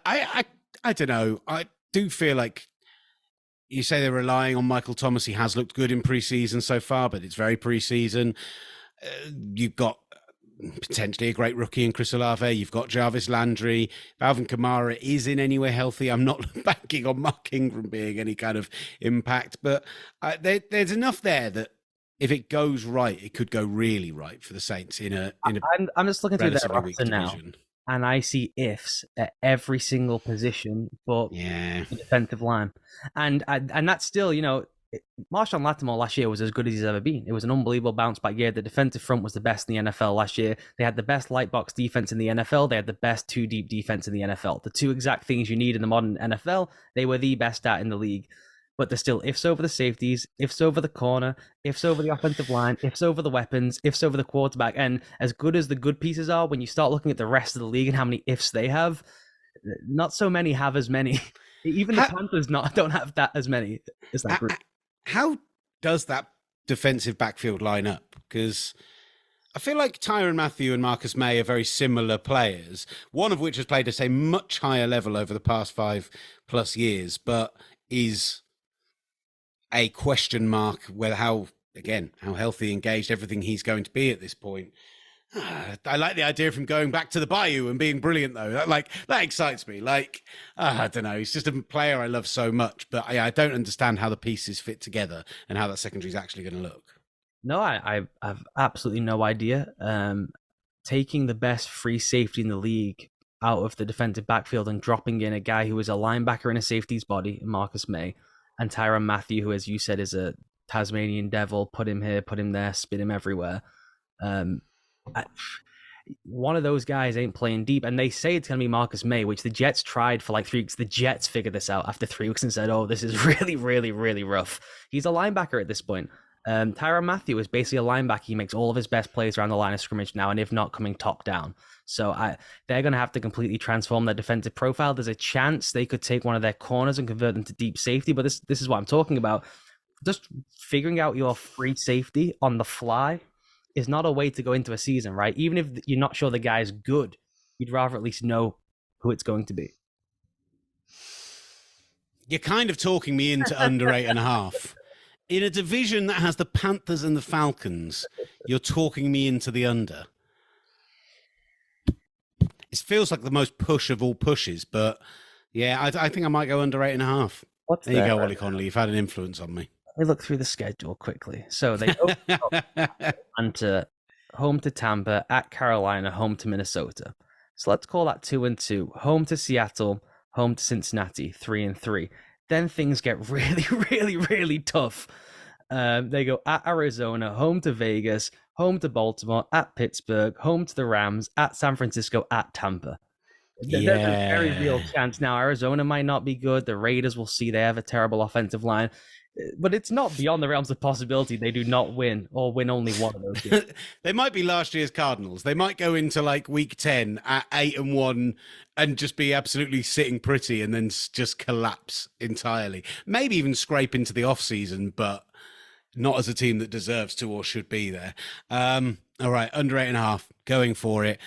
I don't know. I do feel like you say they're relying on Michael Thomas. He has looked good in preseason so far, but it's very preseason. You've got potentially a great rookie in Chris Olave. You've got Jarvis Landry. If Alvin Kamara is in any way healthy, I'm not banking on Mark Ingram being any kind of impact. But there's enough there that if it goes right, it could go really right for the Saints in a I'm just looking through that relatively weak roster now, division. and I see ifs at every single position but Yeah. the defensive line. And that's still, Marshawn Lattimore last year was as good as he's ever been. It was an unbelievable bounce back year. The defensive front was the best in the NFL last year. They had the best light box defense in the NFL. They had the best two deep defense in the NFL. The two exact things you need in the modern NFL, they were the best at in the league. But there's still ifs over the safeties, ifs over the corner, ifs over the offensive line, ifs over the weapons, ifs over the quarterback. And as good as the good pieces are, when you start looking at the rest of the league and how many ifs they have, not so many have as many. Even the Panthers don't have that as many as that group. How does that defensive backfield line up? Because I feel like Tyrann Mathieu and Marcus May are very similar players, one of which has played at a much higher level over the past 5+ years, but is a question mark whether how healthy, engaged, everything he's going to be at this point. I like the idea of him going back to the Bayou and being brilliant, though. That excites me. I don't know. He's just a player I love so much, but I don't understand how the pieces fit together and how that secondary is actually going to look. No, I have absolutely no idea. Taking the best free safety in the league out of the defensive backfield and dropping in a guy who is a linebacker in a safety's body, Marcus May, and Tyrann Mathieu, who, as you said, is a Tasmanian devil. Put him here, put him there, spin him everywhere. One of those guys ain't playing deep, and they say it's going to be Marcus May, which the Jets tried for like 3 weeks. The Jets figured this out after 3 weeks and said, oh, this is really, really, really rough. He's a linebacker at this point. Tyrann Mathieu is basically a linebacker. He makes all of his best plays around the line of scrimmage now, and if not, coming top down. So they're going to have to completely transform their defensive profile. There's a chance they could take one of their corners and convert them to deep safety, but this is what I'm talking about. Just figuring out your free safety on the fly is not a way to go into a season, right? Even if you're not sure the guy's good, you'd rather at least know who it's going to be. You're kind of talking me into under 8.5. In a division that has the Panthers and the Falcons, you're talking me into the under. It feels like the most push of all pushes, but yeah, I think I might go under 8.5. There you go, Ollie Connolly. You've had an influence on me. Let me look through the schedule quickly. So they go home to Tampa, at Carolina, home to Minnesota. So let's call that 2-2. Home to Seattle, home to Cincinnati, 3-3. Then things get really, really, really tough. They go at Arizona, home to Vegas, home to Baltimore, at Pittsburgh, home to the Rams, at San Francisco, at Tampa. There's a very real chance. Now, Arizona might not be good. The Raiders, will see. They have a terrible offensive line. But it's not beyond the realms of possibility they do not win or win only one of those games. They might be last year's Cardinals. They might go into like week 10 at 8-1 and just be absolutely sitting pretty and then just collapse entirely. Maybe even scrape into the offseason, but not as a team that deserves to or should be there. All right, under 8.5, going for it.